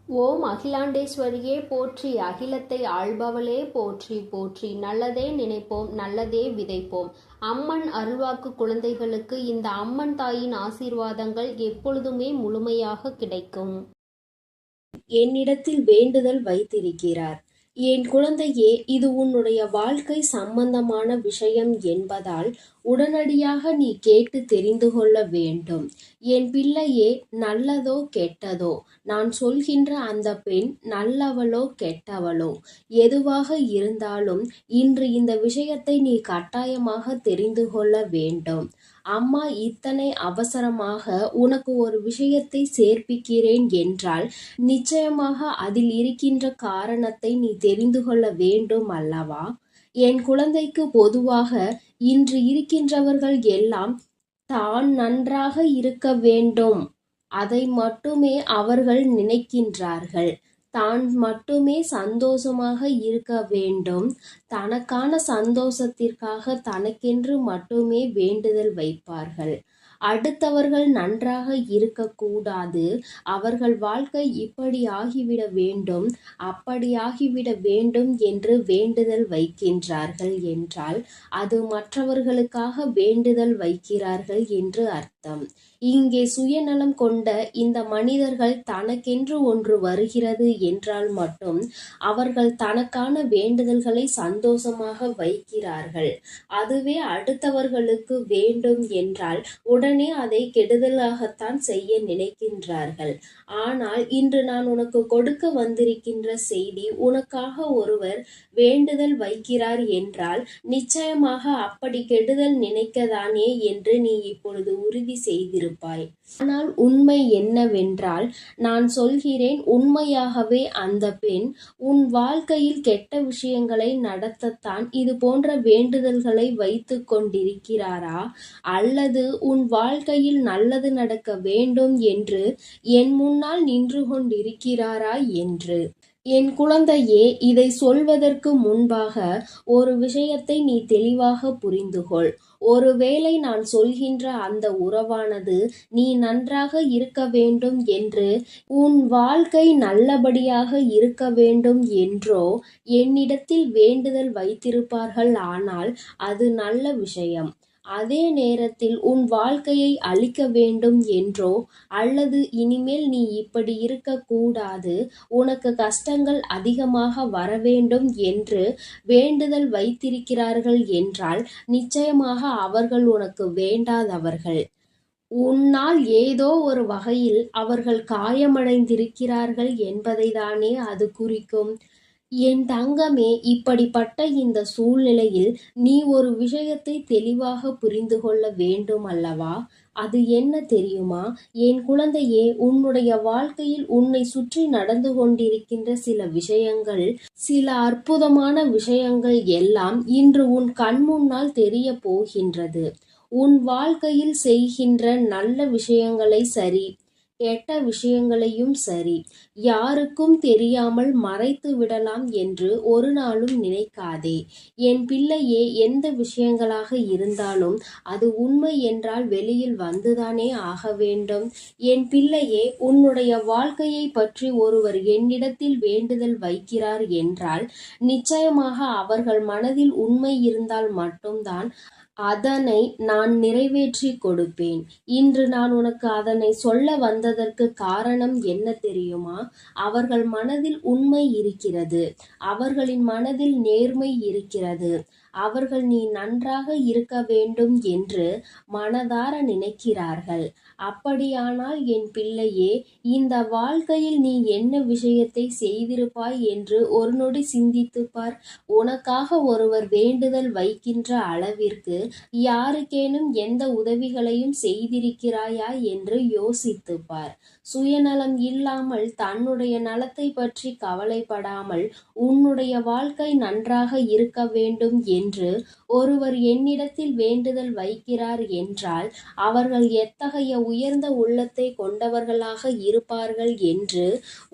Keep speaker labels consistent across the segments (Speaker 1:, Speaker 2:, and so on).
Speaker 1: ஓம் அகிலாண்டேஸ்வரியே போற்றி, அகிலத்தை ஆள்பவளே போற்றி போற்றி. நல்லதே நினைப்போம், நல்லதே விதைப்போம். அம்மன் அருள்வாக்கு குழந்தைகளுக்கு இந்த அம்மன் தாயின் ஆசீர்வாதங்கள் எப்பொழுதுமே முழுமையாக கிடைக்கும்.
Speaker 2: என்னிடத்தில் வேண்டுதல் வைத்திருக்கிறார். என் குழந்தையே, இது உன்னுடைய வாழ்க்கை சம்பந்தமான விஷயம் என்பதால் உடனடியாக நீ கேட்டு தெரிந்து கொள்ள வேண்டும். என் பிள்ளையே, நல்லதோ கெட்டதோ, நான் சொல்கின்ற அந்த பெண் நல்லவளோ கெட்டவளோ எதுவாக இருந்தாலும் இன்று இந்த விஷயத்தை நீ கட்டாயமாக தெரிந்து கொள்ள வேண்டும். அம்மா இத்தனை அவசரமாக உனக்கு ஒரு விஷயத்தை சேர்ப்பிக்கிறேன் என்றால் நிச்சயமாக அதில் இருக்கின்ற காரணத்தை நீ தெரிந்து கொள்ள வேண்டும் அல்லவா? என் குழந்தைக்கு பொதுவாக இன்று இருக்கின்றவர்கள் எல்லாம் தான் நன்றாக இருக்க வேண்டும், அதை மட்டுமே அவர்கள் நினைக்கின்றார்கள். தான் மட்டுமே சந்தோஷமாக இருக்க வேண்டும், தனக்கான சந்தோஷத்திற்காக தனக்கென்று மட்டுமே வேண்டுதல் வைப்பார்கள். அடுத்தவர்கள் நன்றாக இருக்கக்கூடாது, அவர்கள் வாழ்க்கை இப்படி ஆகிவிட வேண்டும், அப்படி ஆகிவிட வேண்டும் என்று வேண்டுதல் வைக்கின்றார்கள் என்றால் அது மற்றவர்களுக்காக வேண்டுதல் வைக்கிறார்கள் என்று அர்த்தம். இங்கே சுயநலம் கொண்ட இந்த மனிதர்கள் தனக்கென்று ஒன்று வருகிறது என்றால் மட்டும் அவர்கள் தனக்கான வேண்டுதல்களை சந்தோஷமாக வைக்கிறார்கள். அதுவே அடுத்தவர்களுக்கு வேண்டும் என்றால் உடனே அதை கெடுதலாகத்தான் செய்ய நினைக்கின்றார்கள். ஆனால் இன்று நான் உனக்கு கொடுக்க வந்திருக்கின்ற செய்தி, உனக்காக ஒருவர் வேண்டுதல் வைக்கிறார் என்றால் நிச்சயமாக அப்படி கெடுதல் நினைக்கதானே என்று நீ இப்பொழுது உறுதி செய்திருப்பாய். ஆனால் உண்மை என்னவென்றால், நான் சொல்கிறேன், உண்மையாகவே அந்த பெண் உன் வாழ்க்கையில் கெட்ட விஷயங்களை நடத்தத்தான் இது போன்ற வேண்டுதல்களை வைத்து கொண்டிருக்கிறாரா, அல்லது உன் வாழ்க்கையில் நல்லது நடக்க வேண்டும் என்று என் முன்னால் நின்று கொண்டிருக்கிறாரா என்று. என் குழந்தையே, இதை சொல்வதற்கு முன்பாக ஒரு விஷயத்தை நீ தெளிவாக புரிந்துகொள். ஒருவேளை நான் சொல்கின்ற அந்த உறவானது நீ நன்றாக இருக்க வேண்டும் என்று, உன் வாழ்க்கை நல்லபடியாக இருக்க வேண்டும் என்றோ என்னிடத்தில் வேண்டுதல் வைத்திருப்பார்கள். ஆனால் அது நல்ல விஷயம். அதே நேரத்தில் உன் வாழ்க்கையை அழிக்க வேண்டும் என்றோ, அல்லது இனிமேல் நீ இப்படி இருக்கக்கூடாது, உனக்கு கஷ்டங்கள் அதிகமாக வர வேண்டும் என்று வேண்டுதல் வைத்திருக்கிறார்கள் என்றால் நிச்சயமாக அவர்கள் உனக்கு வேண்டாதவர்கள். உன்னால் ஏதோ ஒரு வகையில் அவர்கள் காயமடைந்திருக்கிறார்கள் என்பதை தானே அது குறிக்கும். என் தங்கமே, இப்படிப்பட்ட இந்த சூழ்நிலையில் நீ ஒரு விஷயத்தை தெளிவாக புரிந்து கொள்ள வேண்டும் அல்லவா? அது என்ன தெரியுமா? என் குழந்தையே, உன்னுடைய வாழ்க்கையில் உன்னை சுற்றி நடந்து கொண்டிருக்கின்ற சில விஷயங்கள், சில அற்புதமான விஷயங்கள் எல்லாம் இன்று உன் கண் முன்னால் தெரிய போகின்றது. உன் வாழ்க்கையில் செய்கின்ற நல்ல விஷயங்களை சரி, கெட்ட விஷயங்களையும் சரி, யாருக்கும் தெரியாமல் மறைத்து விடலாம் என்று ஒரு நாளும் நினைக்காதே. என் பிள்ளையே, எந்த விஷயங்களாக இருந்தாலும் அது உண்மை என்றால் வெளியில் வந்துதானே ஆக வேண்டும். என் பிள்ளையே, உன்னுடைய வாழ்க்கையை பற்றி ஒருவர் என்னிடத்தில் வேண்டுதல் வைக்கிறார் என்றால் நிச்சயமாக அவர்கள் மனதில் உண்மை இருந்தால் மட்டும்தான் அதனை நான் நிறைவேற்றி கொடுப்பேன். இன்று நான் உனக்கு அதனை சொல்ல வந்ததற்கு காரணம் என்ன தெரியுமா? அவர்கள் மனதில் உண்மை இருக்கிறது, அவர்களின் மனதில் நேர்மை இருக்கிறது, அவர்கள் நீ நன்றாக இருக்க வேண்டும் என்று மனதார நினைக்கிறார்கள். அப்படியானால் என் பிள்ளையே, இந்த வாழ்க்கையில் நீ என்ன விஷயத்தை செய்திருப்பாய் என்று ஒரு நொடி சிந்தித்துப் பார். உனக்காக ஒருவர் வேண்டுதல் வைக்கின்ற அளவிற்கு யாருக்கேனும் எந்த உதவிகளையும் செய்திருக்கிறாயா என்று யோசித்துப் பார். சுயநலம் இல்லாமல், தன்னுடைய நலத்தை பற்றி கவலைப்படாமல் உன்னுடைய வாழ்க்கை நன்றாக இருக்க வேண்டும் என்று ஒருவர் என்னிடத்தில் வேண்டுதல் வைக்கிறார் என்றால் அவர்கள் எத்தகைய உயர்ந்த உள்ளத்தை கொண்டவர்களாக இருப்பார்கள் என்று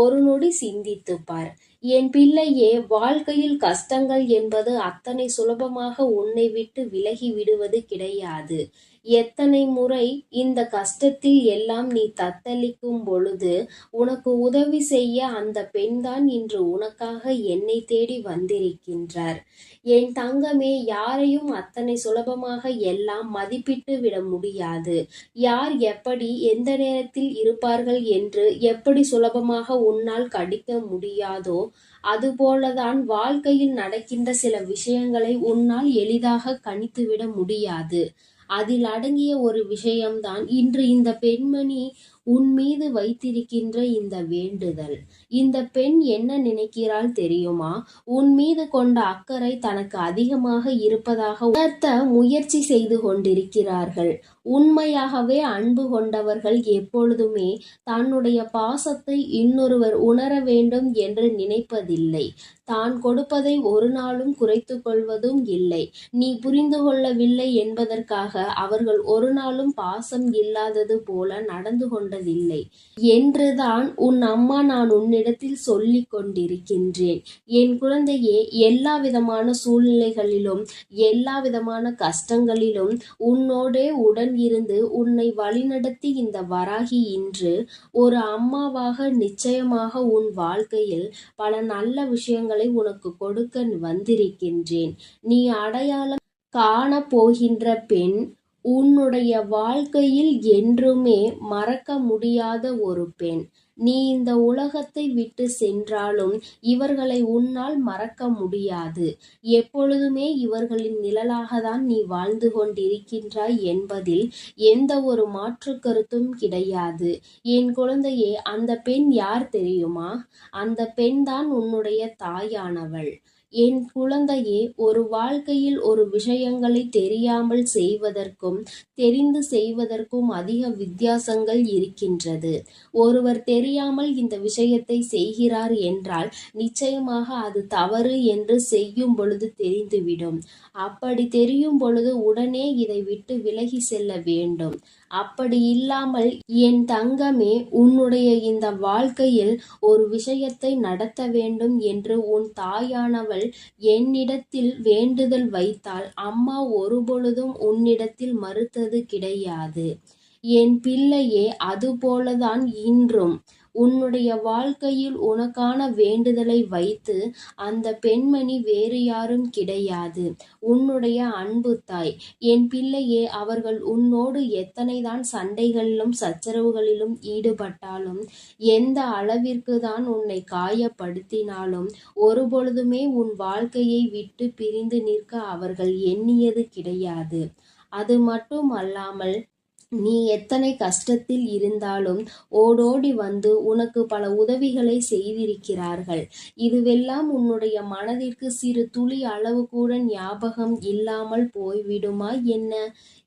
Speaker 2: ஒரு நொடி சிந்தித்துப் பார். என் பிள்ளையே, வாழ்க்கையில் கஷ்டங்கள் என்பது அத்தனை சுலபமாக உன்னை விட்டு விலகி விடுவது கிடையாது. எத்தனை முறை இந்த கஷ்டத்தில் எல்லாம் நீ தத்தளிக்கும் பொழுது உனக்கு உதவி செய்ய அந்த பெண்தான் இன்று உனக்காக என்னை தேடி வந்திருக்கின்றார். என் தங்கமே, யாரையும் அத்தனை சுலபமாக எல்லாம் மதிப்பிட்டு விட முடியாது. யார் எப்படி எந்த நேரத்தில் இருப்பார்கள் என்று எப்படி சுலபமாக உன்னால் கடிக்க முடியாதோ அதுபோலதான் வாழ்க்கையில் நடக்கின்ற சில விஷயங்களை உன்னால் எளிதாக கணித்துவிட முடியாது. அதில் அடங்கிய ஒரு விஷயம்தான் இன்று இந்த பெண்மணி உன் மீது வைத்திருக்கின்ற இந்த வேண்டுதல். இந்த பெண் என்ன நினைக்கிறாள் தெரியுமா? உன் மீது கொண்ட அக்கறை தனக்கு அதிகமாக இருப்பதாக உணர்த்த முயற்சி செய்து கொண்டிருக்கிறார்கள். உண்மையாகவே அன்பு கொண்டவர்கள் எப்பொழுதுமே தன்னுடைய பாசத்தை இன்னொருவர் உணர வேண்டும் என்று நினைப்பதில்லை. தான் கொடுப்பதை ஒரு நாளும் குறைத்து கொள்வதும் இல்லை. நீ புரிந்து கொள்ளவில்லை என்பதற்காக அவர்கள் ஒரு நாளும் பாசம் இல்லாதது போல நடந்து கொண்டதில்லை என்றுதான் உன் அம்மா நான் உன்னிடத்தில் சொல்லிக் கொண்டிருக்கின்றேன். என் குழந்தையே, எல்லா விதமான சூழ்நிலைகளிலும் எல்லா விதமான கஷ்டங்களிலும் உன்னோடே உடன் இருந்து உன்னை வழிநடத்தி இந்த வராகி இன்று ஒரு அம்மாவாக நிச்சயமாக உன் வாழ்க்கையில் பல நல்ல விஷயங்களை உனக்கு கொடுக்க வந்திருக்கின்றேன். நீ அடையாளம் காண போகின்ற பெண் உன்னுடைய வாழ்க்கையில் என்றுமே மறக்க முடியாத ஒரு பெண். நீ இந்த உலகத்தை விட்டு சென்றாலும் இவர்களை உன்னால் மறக்க முடியாது. எப்பொழுதுமே இவர்களின் நிழலாகத்தான் நீ வாழ்ந்து கொண்டிருக்கின்றாய் என்பதில் எந்த ஒரு மாற்று கருத்தும் கிடையாது. என் குழந்தையே, அந்த பெண் யார் தெரியுமா? அந்த பெண் தான் உன்னுடைய தாயானவள். என் குழந்தையே, ஒரு வாழ்க்கையில் ஒரு விஷயங்களை தெரியாமல் செய்வதற்கும் தெரிந்து செய்வதற்கும் அதிக வித்தியாசங்கள் இருக்கின்றது. ஒருவர் தெரியாமல் இந்த விஷயத்தை செய்கிறார் என்றால் நிச்சயமாக அது தவறு என்று செய்யும் பொழுது தெரிந்துவிடும். அப்படி தெரியும் பொழுது உடனே இதை விட்டு விலகி செல்ல வேண்டும். அப்படி இல்லாமல் என் தங்கமே, உன்னுடைய இந்த வாழ்க்கையில் ஒரு விஷயத்தை நடத்த வேண்டும் என்று உன் தாயானவள் என்னிடத்தில் வேண்டுதல் வைத்தால் அம்மா ஒருபொழுதும் உன்னிடத்தில் மறுத்தது கிடையாது. என் பிள்ளையே, அதுபோலதான் இன்றும் உன்னுடைய வாழ்க்கையில் உனக்கான வேண்டுதலை வைத்து அந்த பெண்மணி வேறு யாரும் கிடையாது, உன்னுடைய அன்பு தாய். என் பிள்ளையே, அவர்கள் உன்னோடு எத்தனைதான் சண்டைகளிலும் சச்சரவுகளிலும் ஈடுபட்டாலும் எந்த அளவிற்கு தான் உன்னை காயப்படுத்தினாலும் ஒருபொழுதுமே உன் வாழ்க்கையை விட்டு பிரிந்து நிற்க அவர்கள் எண்ணியது கிடையாது. அது மட்டும் அல்லாமல் நீ எத்தனை கஷ்டத்தில் இருந்தாலும் ஓடோடி வந்து உனக்கு பல உதவிகளை செய்திருக்கிறார்கள். இதுவெல்லாம் உன்னுடைய மனதிற்கு சிறு துளி அளவு கூட ஞாபகம் இல்லாமல் போய்விடுமா என்ன?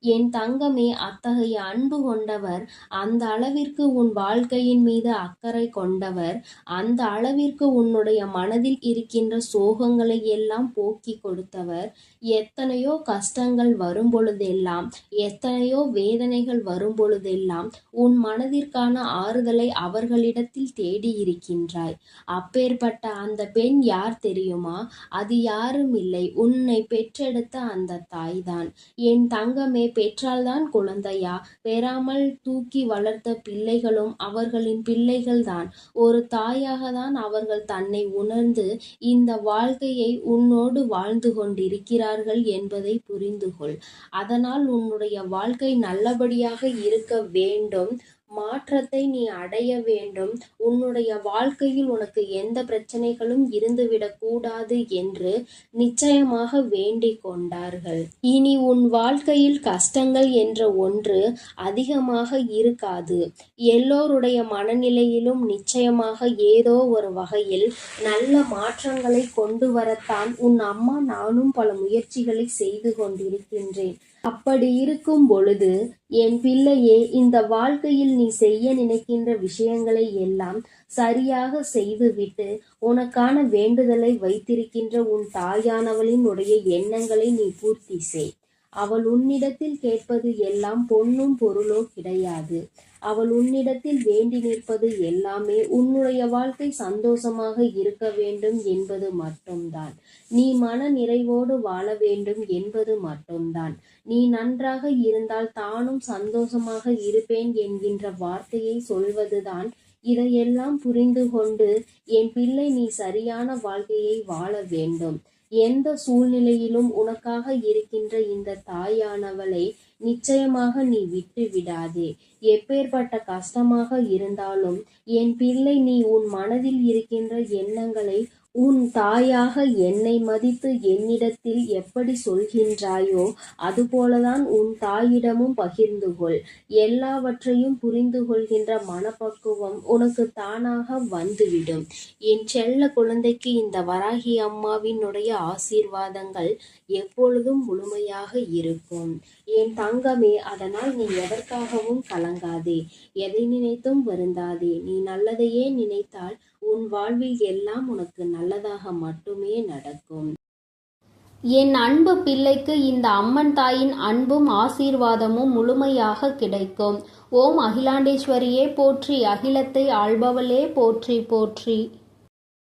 Speaker 2: என் தங்கமே, அத்தகைய அன்பு கொண்டவர், அந்த அளவிற்கு உன் வாழ்க்கையின் மீது அக்கறை கொண்டவர், அந்த அளவிற்கு உன்னுடைய மனதில் இருக்கின்ற சோகங்களை எல்லாம் போக்கி கொடுத்தவர், எத்தனையோ கஷ்டங்கள் வரும் பொழுதெல்லாம் எத்தனையோ வேதனைகள் வரும் பொழுதெல்லாம் உன் மனதிற்கான ஆறுதலை அவர்களிடத்தில் தேடி இருக்கின்றாய். அப்பேற்பட்ட அந்த பெண் யார் தெரியுமா? அது யாரும் இல்லை, உன்னை பெற்றெடுத்த அந்த தாய்தான். என் தங்கமே, பெற்றால்தான் குழந்தையா? பெறாமல் தூக்கி வளர்த்த பிள்ளைகளும் அவர்களின் பிள்ளைகள்தான். ஒரு தாயாக தான் அவர்கள் தன்னை உணர்ந்து இந்த வாழ்க்கையை உன்னோடு வாழ்ந்து கொண்டிருக்கிறார்கள் என்பதை புரிந்து கொள். அதனால் உன்னுடைய வாழ்க்கை நல்லபடியாக இருக்க வேண்டும். மாற்றத்தை நீ அடைய வேண்டும். உன்னுடைய வாழ்க்கையில் உனக்கு எந்த பிரச்சனைகளும் இருந்துவிடக் கூடாது என்று நிச்சயமாக வேண்டிக் கொண்டார்கள். இனி உன் வாழ்க்கையில் கஷ்டங்கள் என்ற ஒன்று அதிகமாக இருக்காது. எல்லோருடைய மனநிலையிலும் நிச்சயமாக ஏதோ ஒரு வகையில் நல்ல மாற்றங்களை கொண்டு வரத்தான் உன் அம்மா நானும் பல முயற்சிகளை செய்து கொண்டிருக்கின்றேன். அப்படி இருக்கும் பொழுது என் பிள்ளையே, இந்த வாழ்க்கையில் நீ செய்ய நினைக்கின்ற விஷயங்களை எல்லாம் சரியாக செய்துவிட்டு உனக்கான வேண்டுதலை வைத்திருக்கின்ற உன் தாயானவளின் உடைய எண்ணங்களை நீ பூர்த்தி செய். அவள் உன்னிடத்தில் கேட்பது எல்லாம் பொன்னும் பொருளோ கிடையாது. அவள் உன்னிடத்தில் வேண்டி நிற்பது எல்லாமே உன்னுடைய வாழ்க்கை சந்தோஷமாக இருக்க வேண்டும் என்பது மட்டும்தான். நீ மன நிறைவோடு வாழ வேண்டும் என்பது மட்டும்தான். நீ நன்றாக இருந்தால் தானும் சந்தோஷமாக இருப்பேன் என்கின்ற வார்த்தையை சொல்வதுதான். இதையெல்லாம் புரிந்து கொண்டு என் பிள்ளை நீ சரியான வாழ்க்கையை வாழ வேண்டும். எந்த சூழ்நிலையிலும் உனக்காக இருக்கின்ற இந்த தாயானவளை நிச்சயமாக நீ விட்டு விடாதே. எப்பேற்பட்ட கஷ்டமாக இருந்தாலும் என் பிள்ளை நீ உன் மனதில் இருக்கின்ற எண்ணங்களை உன் தாயாக என்னை மதித்து என்னிடத்தில் எப்படி சொல்கின்றாயோ அதுபோலதான் உன் தாயிடமும் பகிர்ந்து கொள். எல்லாவற்றையும் புரிந்து கொள்கின்ற மனப்பக்குவம் உனக்கு தானாக வந்துவிடும். என் செல்ல குழந்தைக்கு இந்த வராகி அம்மாவினுடைய ஆசீர்வாதங்கள் எப்பொழுதும் முழுமையாக இருக்கும். என் தங்கமே, அதனால் நீ எதற்காகவும் கலங்காதே, எதை நினைத்தும் வருந்தாதே. நீ நல்லதையே நினைத்தால் உன் வாழ்வில் எல்லாம் உனக்கு நல்லதாக மட்டுமே நடக்கும்.
Speaker 1: என் அன்பு பிள்ளைக்கு இந்த அம்மன் தாயின் அன்பும் ஆசீர்வாதமும் முழுமையாக கிடைக்கும். ஓம் அகிலாண்டேஸ்வரியே போற்றி, அகிலத்தை ஆள்பவளே போற்றி போற்றி.